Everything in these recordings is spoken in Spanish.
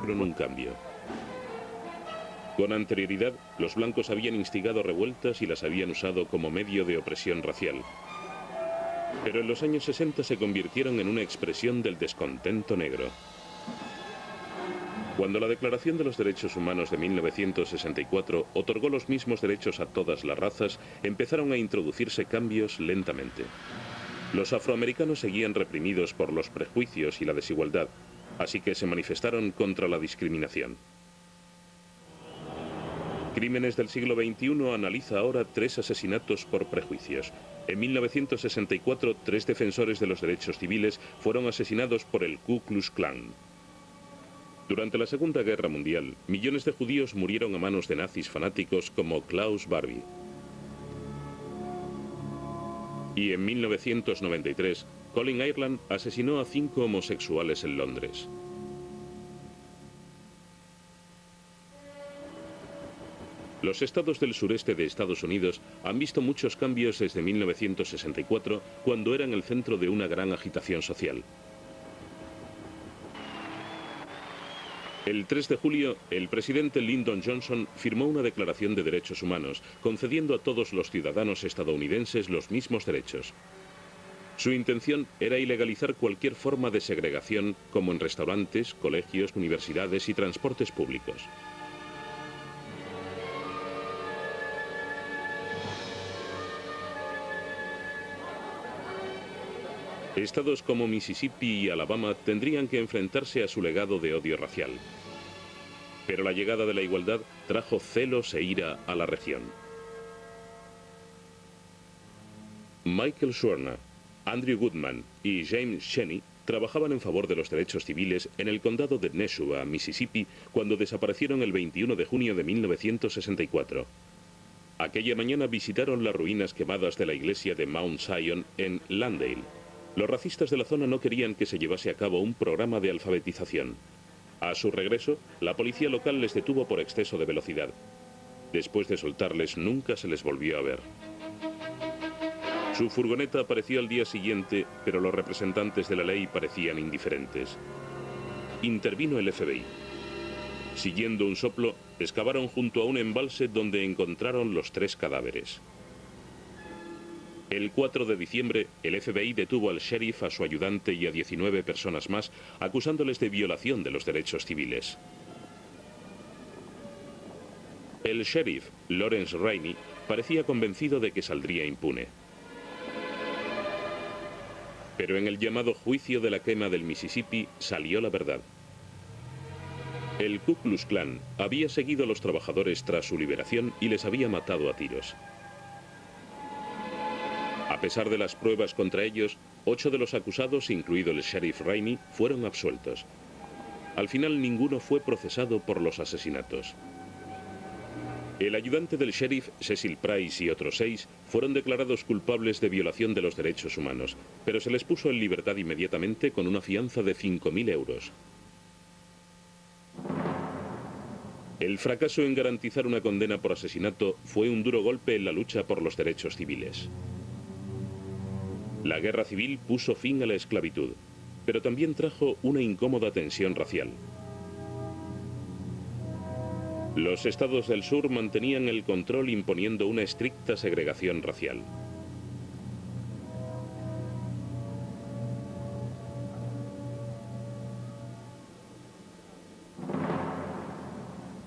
con un cambio. Con anterioridad, los blancos habían instigado revueltas y las habían usado como medio de opresión racial. Pero en los años 60 se convirtieron en una expresión del descontento negro. Cuando la Declaración de los Derechos Humanos de 1964 otorgó los mismos derechos a todas las razas, empezaron a introducirse cambios lentamente. Los afroamericanos seguían reprimidos por los prejuicios y la desigualdad, así que se manifestaron contra la discriminación. Crímenes del siglo XXI analiza ahora 3 asesinatos por prejuicios. En 1964, 3 defensores de los derechos civiles fueron asesinados por el Ku Klux Klan. Durante la Segunda Guerra Mundial, millones de judíos murieron a manos de nazis fanáticos como Klaus Barbie. Y en 1993, Colin Ireland asesinó a 5 homosexuales en Londres. Los estados del sureste de Estados Unidos han visto muchos cambios desde 1964, cuando eran el centro de una gran agitación social. El 3 de julio, el presidente Lyndon Johnson firmó una declaración de derechos humanos, concediendo a todos los ciudadanos estadounidenses los mismos derechos. Su intención era ilegalizar cualquier forma de segregación, como en restaurantes, colegios, universidades y transportes públicos. Estados como Mississippi y Alabama tendrían que enfrentarse a su legado de odio racial. Pero la llegada de la igualdad trajo celos e ira a la región. Michael Schwerner, Andrew Goodman y James Cheney trabajaban en favor de los derechos civiles en el condado de Nashua, Mississippi, cuando desaparecieron el 21 de junio de 1964. Aquella mañana visitaron las ruinas quemadas de la iglesia de Mount Zion en Landale. Los racistas de la zona no querían que se llevase a cabo un programa de alfabetización. A su regreso, la policía local les detuvo por exceso de velocidad. Después de soltarles, nunca se les volvió a ver. Su furgoneta apareció al día siguiente, pero los representantes de la ley parecían indiferentes. Intervino el FBI. Siguiendo un soplo, excavaron junto a un embalse donde encontraron los 3 cadáveres. El 4 de diciembre, el FBI detuvo al sheriff, a su ayudante y a 19 personas más, acusándoles de violación de los derechos civiles. El sheriff, Lawrence Rainey, parecía convencido de que saldría impune. Pero en el llamado juicio de la quema del Mississippi salió la verdad. El Ku Klux Klan había seguido a los trabajadores tras su liberación y les había matado a tiros. A pesar de las pruebas contra ellos, 8 de los acusados, incluido el sheriff Rainey, fueron absueltos. Al final ninguno fue procesado por los asesinatos. El ayudante del sheriff, Cecil Price, y otros 6 fueron declarados culpables de violación de los derechos humanos, pero se les puso en libertad inmediatamente con una fianza de 5.000 euros. El fracaso en garantizar una condena por asesinato fue un duro golpe en la lucha por los derechos civiles. La guerra civil puso fin a la esclavitud, pero también trajo una incómoda tensión racial. Los estados del sur mantenían el control imponiendo una estricta segregación racial.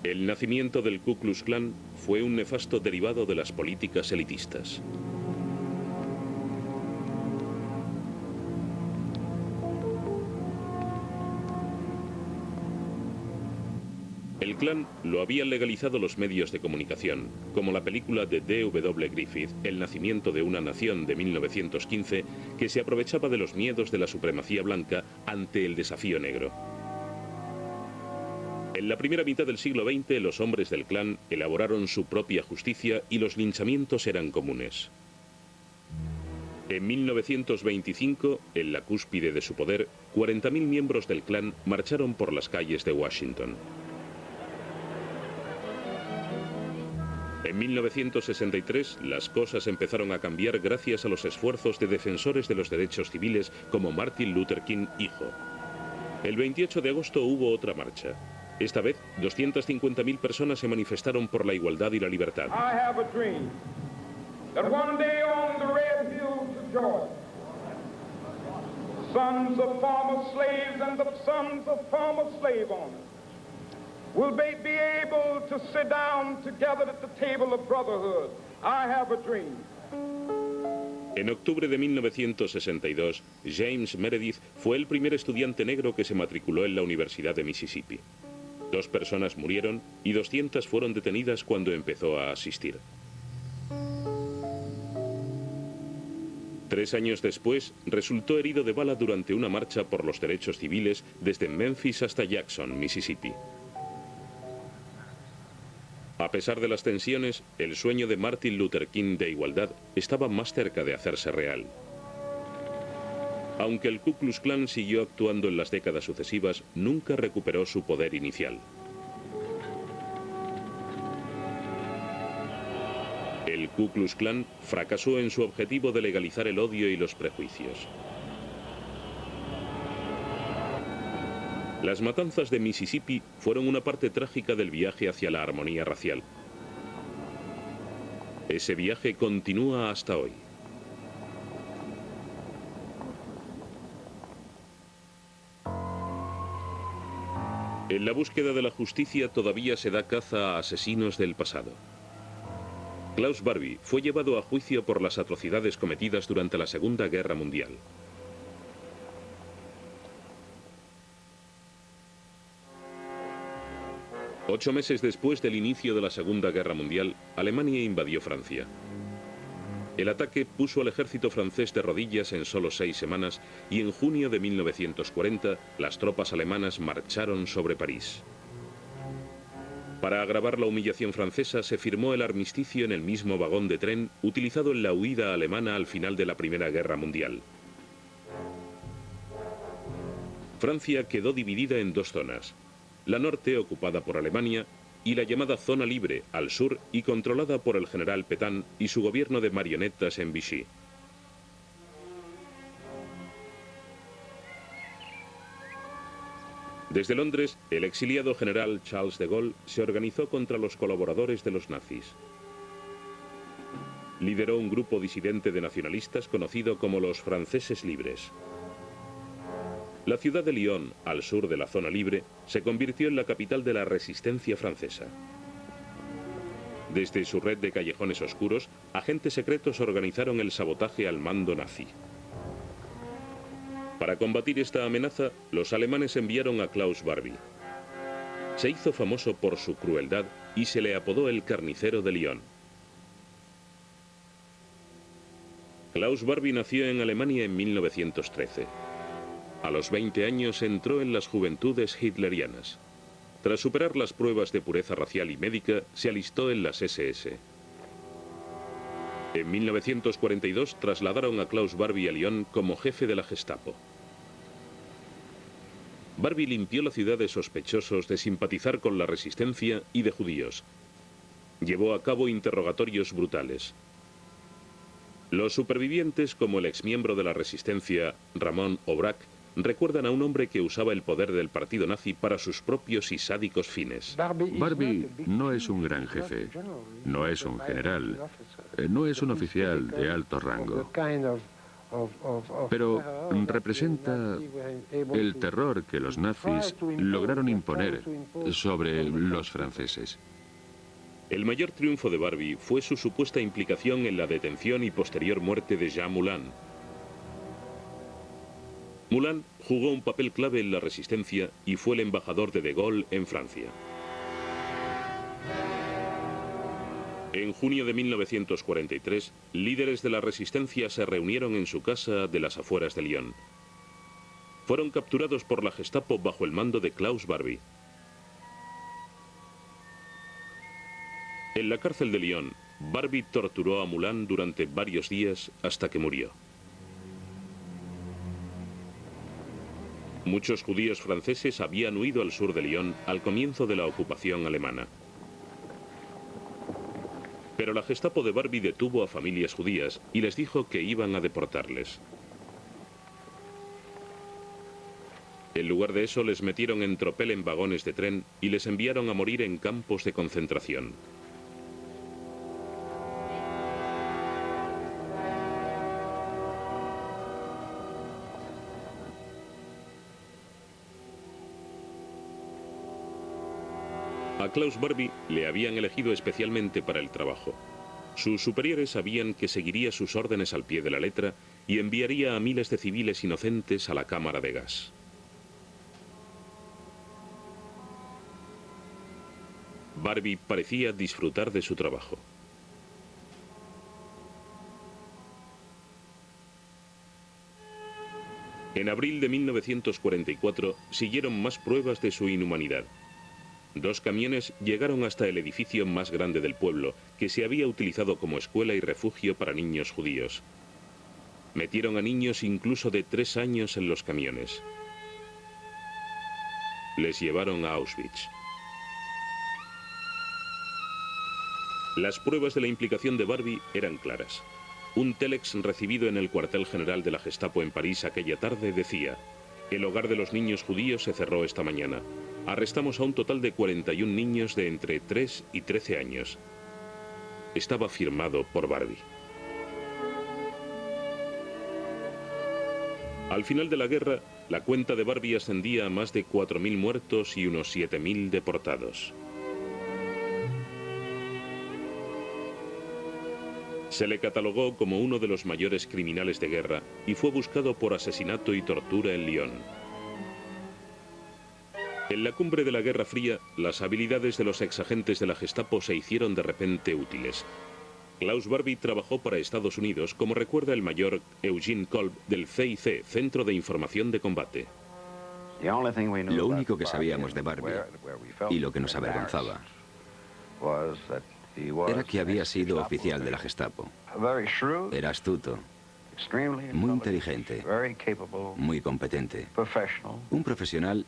El nacimiento del Ku Klux Klan fue un nefasto derivado de las políticas elitistas. El Klan lo habían legalizado los medios de comunicación, como la película de D.W. Griffith, El nacimiento de una nación, de 1915, que se aprovechaba de los miedos de la supremacía blanca ante el desafío negro. En la primera mitad del siglo XX, los hombres del Klan elaboraron su propia justicia y los linchamientos eran comunes. En 1925, en la cúspide de su poder, 40.000 miembros del Klan marcharon por las calles de Washington. En 1963, las cosas empezaron a cambiar gracias a los esfuerzos de defensores de los derechos civiles como Martin Luther King, hijo. El 28 de agosto hubo otra marcha. Esta vez, 250.000 personas se manifestaron por la igualdad y la libertad. I have a dream that one day on the red hills of Georgia, sons of former slaves and the sons of former slave owners will be able to sit down together at the table of brotherhood. I have a dream. En octubre de 1962, James Meredith fue el primer estudiante negro que se matriculó en la Universidad de Mississippi. 2 personas murieron y 200 fueron detenidas cuando empezó a asistir. 3 años después, resultó herido de bala durante una marcha por los derechos civiles desde Memphis hasta Jackson, Mississippi. A pesar de las tensiones, el sueño de Martin Luther King de igualdad estaba más cerca de hacerse real. Aunque el Ku Klux Klan siguió actuando en las décadas sucesivas, nunca recuperó su poder inicial. El Ku Klux Klan fracasó en su objetivo de legalizar el odio y los prejuicios. Las matanzas de Mississippi fueron una parte trágica del viaje hacia la armonía racial. Ese viaje continúa hasta hoy. En la búsqueda de la justicia todavía se da caza a asesinos del pasado. Klaus Barbie fue llevado a juicio por las atrocidades cometidas durante la Segunda Guerra Mundial. Ocho meses después del inicio de la Segunda Guerra Mundial, Alemania invadió Francia. El ataque puso al ejército francés de rodillas en solo 6 semanas y en junio de 1940 las tropas alemanas marcharon sobre París. Para agravar la humillación francesa se firmó el armisticio en el mismo vagón de tren utilizado en la huida alemana al final de la Primera Guerra Mundial. Francia quedó dividida en 2 zonas. La norte, ocupada por Alemania, y la llamada Zona Libre, al sur, y controlada por el general Pétain y su gobierno de marionetas en Vichy. Desde Londres, el exiliado general Charles de Gaulle se organizó contra los colaboradores de los nazis. Lideró un grupo disidente de nacionalistas conocido como los franceses libres. La ciudad de Lyon, al sur de la Zona Libre, se convirtió en la capital de la resistencia francesa. Desde su red de callejones oscuros, agentes secretos organizaron el sabotaje al mando nazi. Para combatir esta amenaza, los alemanes enviaron a Klaus Barbie. Se hizo famoso por su crueldad y se le apodó el carnicero de Lyon. Klaus Barbie nació en Alemania en 1913. A los 20 años entró en las juventudes hitlerianas. Tras superar las pruebas de pureza racial y médica, se alistó en las SS. En 1942 trasladaron a Klaus Barbie a Lyon como jefe de la Gestapo. Barbie limpió la ciudad de sospechosos de simpatizar con la resistencia y de judíos. Llevó a cabo interrogatorios brutales. Los supervivientes, como el exmiembro de la resistencia Ramón Aubrac, recuerdan a un hombre que usaba el poder del partido nazi para sus propios y sádicos fines. Barbie no es un gran jefe, no es un general, no es un oficial de alto rango, pero representa el terror que los nazis lograron imponer sobre los franceses. El mayor triunfo de Barbie fue su supuesta implicación en la detención y posterior muerte de Jean Moulin. Moulin jugó un papel clave en la resistencia y fue el embajador de Gaulle en Francia. En junio de 1943, líderes de la resistencia se reunieron en su casa de las afueras de Lyon. Fueron capturados por la Gestapo bajo el mando de Klaus Barbie. En la cárcel de Lyon, Barbie torturó a Moulin durante varios días hasta que murió. Muchos judíos franceses habían huido al sur de Lyon al comienzo de la ocupación alemana. Pero la Gestapo de Barbie detuvo a familias judías y les dijo que iban a deportarles. En lugar de eso, les metieron en tropel en vagones de tren y les enviaron a morir en campos de concentración. A Klaus Barbie le habían elegido especialmente para el trabajo. Sus superiores sabían que seguiría sus órdenes al pie de la letra y enviaría a miles de civiles inocentes a la cámara de gas. Barbie parecía disfrutar de su trabajo. En abril de 1944 siguieron más pruebas de su inhumanidad. 2 camiones llegaron hasta el edificio más grande del pueblo, que se había utilizado como escuela y refugio para niños judíos. Metieron a niños incluso de 3 años en los camiones. Les llevaron a Auschwitz. Las pruebas de la implicación de Barbie eran claras. Un telex recibido en el cuartel general de la Gestapo en París aquella tarde decía: el hogar de los niños judíos se cerró esta mañana. Arrestamos a un total de 41 niños de entre 3 y 13 años. Estaba firmado por Barbie. Al final de la guerra, la cuenta de Barbie ascendía a más de 4.000 muertos y unos 7.000 deportados. Se le catalogó como uno de los mayores criminales de guerra y fue buscado por asesinato y tortura en Lyon. En la cumbre de la Guerra Fría, las habilidades de los exagentes de la Gestapo se hicieron de repente útiles. Klaus Barbie trabajó para Estados Unidos, como recuerda el mayor Eugene Kolb del CIC, Centro de Información de Combate. Lo único que sabíamos de Barbie, y lo que nos avergonzaba, era que había sido oficial de la Gestapo. Era astuto, muy inteligente, muy competente, un profesional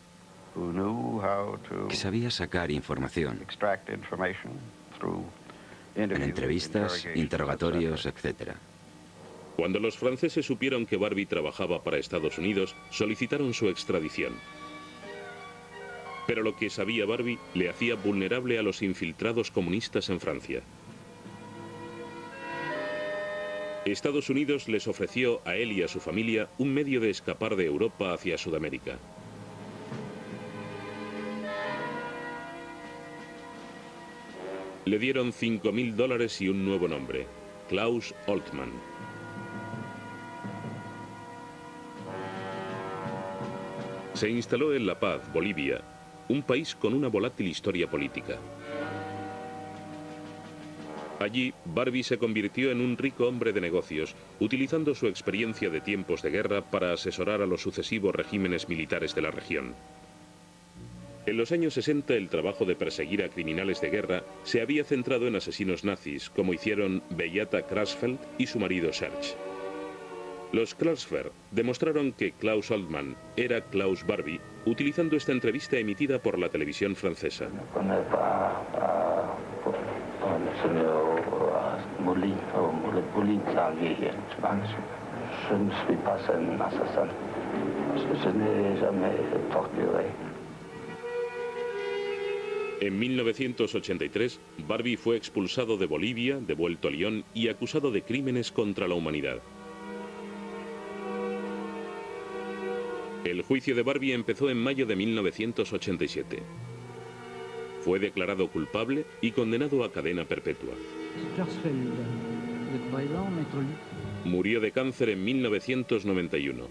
que sabía sacar información en entrevistas, interrogatorios, etc. Cuando los franceses supieron que Barbie trabajaba para Estados Unidos, solicitaron su extradición. Pero lo que sabía Barbie le hacía vulnerable a los infiltrados comunistas en Francia. Estados Unidos les ofreció a él y a su familia un medio de escapar de Europa hacia Sudamérica. Le dieron $5.000 y un nuevo nombre: Klaus Oltmann. Se instaló en La Paz, Bolivia, un país con una volátil historia política. Allí, Barbie se convirtió en un rico hombre de negocios, utilizando su experiencia de tiempos de guerra para asesorar a los sucesivos regímenes militares de la región. En los años 60, el trabajo de perseguir a criminales de guerra se había centrado en asesinos nazis, como hicieron Beata Krasfeld y su marido Serge. Los Krasfeld demostraron que Klaus Oltmann era Klaus Barbie, utilizando esta entrevista emitida por la televisión francesa. En 1983, Barbie fue expulsado de Bolivia, devuelto a Lyon y acusado de crímenes contra la humanidad. El juicio de Barbie empezó en mayo de 1987. Fue declarado culpable y condenado a cadena perpetua. Murió de cáncer en 1991.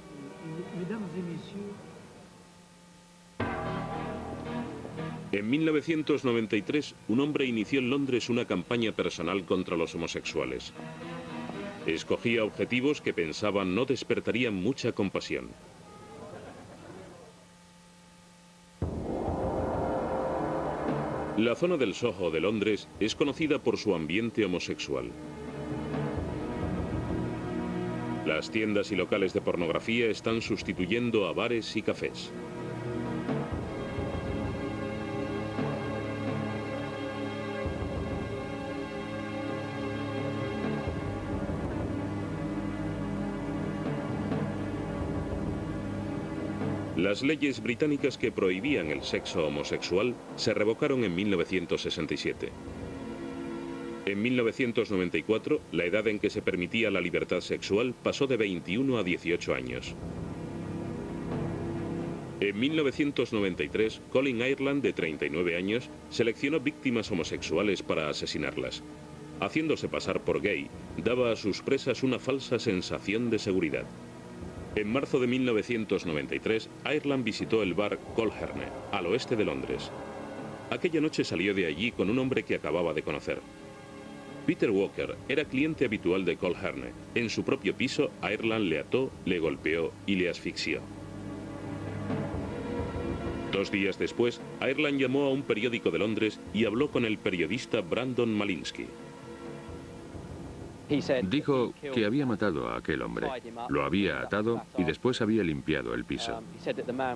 En 1993, un hombre inició en Londres una campaña personal contra los homosexuales. Escogía objetivos que pensaban no despertarían mucha compasión. La zona del Soho de Londres es conocida por su ambiente homosexual. Las tiendas y locales de pornografía están sustituyendo a bares y cafés. Las leyes británicas que prohibían el sexo homosexual se revocaron en 1967. En 1994, la edad en que se permitía la libertad sexual pasó de 21 a 18 años. En 1993, Colin Ireland, de 39 años, seleccionó víctimas homosexuales para asesinarlas. Haciéndose pasar por gay, daba a sus presas una falsa sensación de seguridad. En marzo de 1993, Ireland visitó el bar Colherne, al oeste de Londres. Aquella noche salió de allí con un hombre que acababa de conocer. Peter Walker era cliente habitual de Colherne. En su propio piso, Ireland le ató, le golpeó y le asfixió. 2 días después, Ireland llamó a un periódico de Londres y habló con el periodista Brandon Malinsky. Dijo que había matado a aquel hombre, lo había atado y después había limpiado el piso.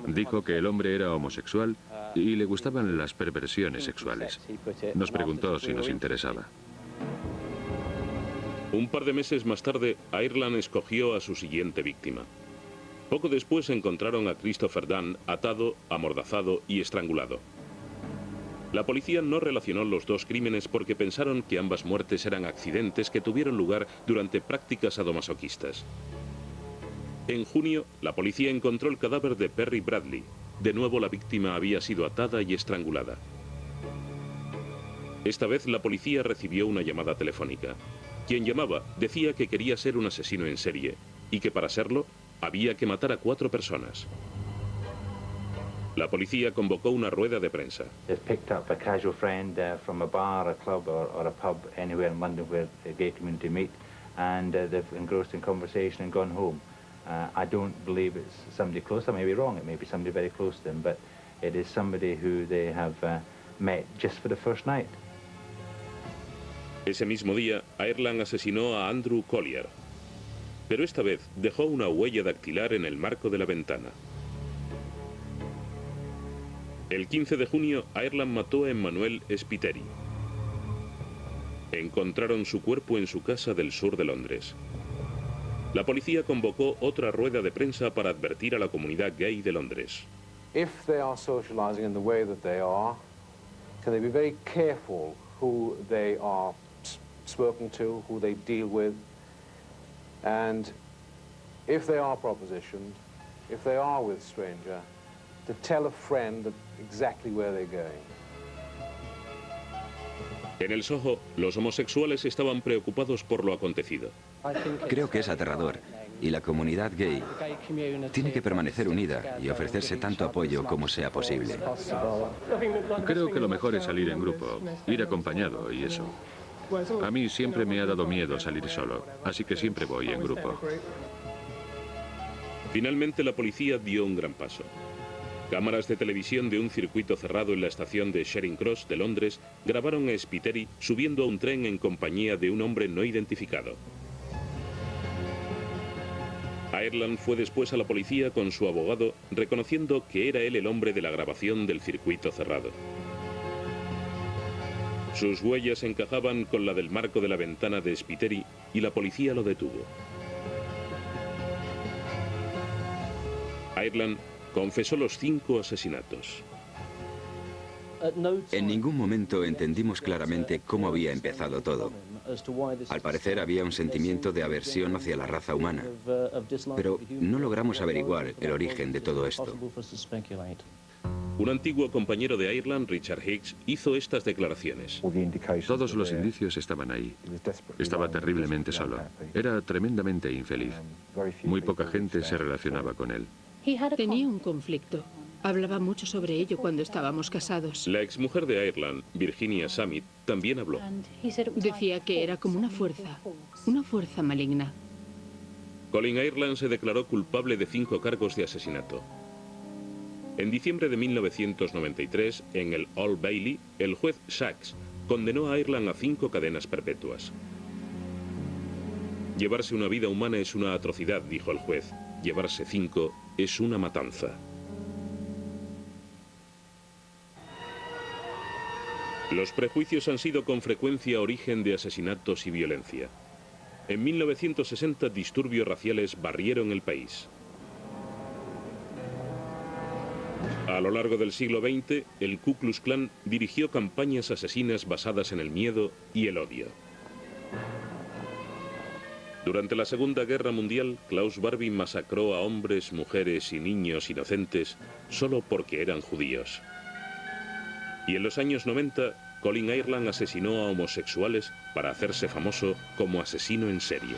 Dijo que el hombre era homosexual y le gustaban las perversiones sexuales. Nos preguntó si nos interesaba. Un par de meses más tarde, Ireland escogió a su siguiente víctima. Poco después encontraron a Christopher Dunn atado, amordazado y estrangulado. La policía no relacionó los dos crímenes porque pensaron que ambas muertes eran accidentes que tuvieron lugar durante prácticas sadomasoquistas. En junio, la policía encontró el cadáver de Perry Bradley. De nuevo, la víctima había sido atada y estrangulada. Esta vez, la policía recibió una llamada telefónica. Quien llamaba decía que quería ser un asesino en serie y que para serlo había que matar a 4 personas. La policía convocó una rueda de prensa. They've picked up a casual friend from a bar, a club or a pub anywhere in London where the gay community meet, and they've engrossed in conversation and gone home. I don't believe it's somebody close. I may be wrong. It may be somebody very close to them, but it is somebody who they have met just for the first night. Ese mismo día, Ireland asesinó a Andrew Collier, pero esta vez dejó una huella dactilar en el marco de la ventana. El 15 de junio, Ireland mató a Emmanuel Spiteri. Encontraron su cuerpo en su casa del sur de Londres. La policía convocó otra rueda de prensa para advertir a la comunidad gay de Londres. If they are socializing in the way that they are, can they be very careful who they are spoken to, who they deal with, and if they are propositioned, if they are with stranger, to tell a friend exactly where they're going. En el Soho, los homosexuales estaban preocupados por lo acontecido. Creo que es aterrador y la comunidad gay tiene que permanecer unida y ofrecerse tanto apoyo como sea posible. Creo que lo mejor es salir en grupo, ir acompañado y eso. A mí siempre me ha dado miedo salir solo, así que siempre voy en grupo. Finalmente la policía dio un gran paso. Cámaras de televisión de un circuito cerrado en la estación de Charing Cross de Londres grabaron a Spiteri subiendo a un tren en compañía de un hombre no identificado. Ireland fue después a la policía con su abogado reconociendo que era él el hombre de la grabación del circuito cerrado. Sus huellas encajaban con la del marco de la ventana de Spiteri y la policía lo detuvo. Ireland confesó los 5 asesinatos. En ningún momento entendimos claramente cómo había empezado todo. Al parecer había un sentimiento de aversión hacia la raza humana, pero no logramos averiguar el origen de todo esto. Un antiguo compañero de Ireland, Richard Hicks, hizo estas declaraciones. Todos los indicios estaban ahí. Estaba terriblemente solo. Era tremendamente infeliz. Muy poca gente se relacionaba con él. Tenía un conflicto. Hablaba mucho sobre ello cuando estábamos casados. La exmujer de Ireland, Virginia Summit, también habló. Decía que era como una fuerza maligna. Colin Ireland se declaró culpable de 5 cargos de asesinato. En diciembre de 1993, en el Old Bailey, el juez Sachs condenó a Ireland a 5 cadenas perpetuas. Llevarse una vida humana es una atrocidad, dijo el juez. Llevarse 5 es una matanza. Los prejuicios han sido con frecuencia origen de asesinatos y violencia. En 1960, disturbios raciales barrieron el país. A lo largo del siglo XX, el Ku Klux Klan dirigió campañas asesinas basadas en el miedo y el odio. Durante la Segunda Guerra Mundial, Klaus Barbie masacró a hombres, mujeres y niños inocentes solo porque eran judíos. Y en los años 90, Colin Ireland asesinó a homosexuales para hacerse famoso como asesino en serie.